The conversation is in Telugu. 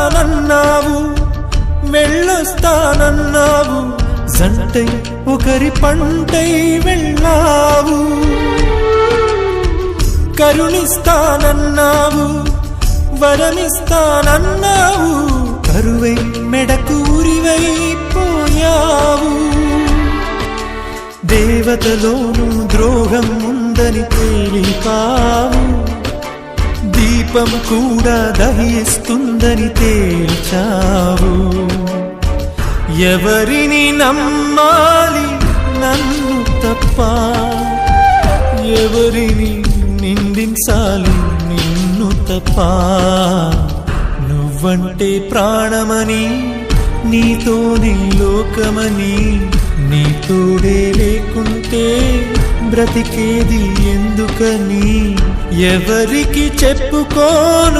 వస్తానన్నావు, వెళ్ళొస్తానన్నావు, జంటై ఒకరి పంటై వెళ్ళావు. కరుణిస్తానన్నావు, వరమిస్తానన్నావు, కరువై మెడకు ఉరివైపోయావు. దేవతలోను ద్రోహం ఉందని తేలిపావు, దీపం కూడా దహిస్తుందని తేల్చావు. ఎవరిని నమ్మాలి నన్ను తప్ప, ఎవరిని నిందించాలి నిన్ను తప్ప. నువ్వంటే ప్రాణమని, నీతోనే లోకమని, నీ తోడే లేకుంటే బ్రతికేది ఎందుకని ఎవరికి చెప్పుకోను.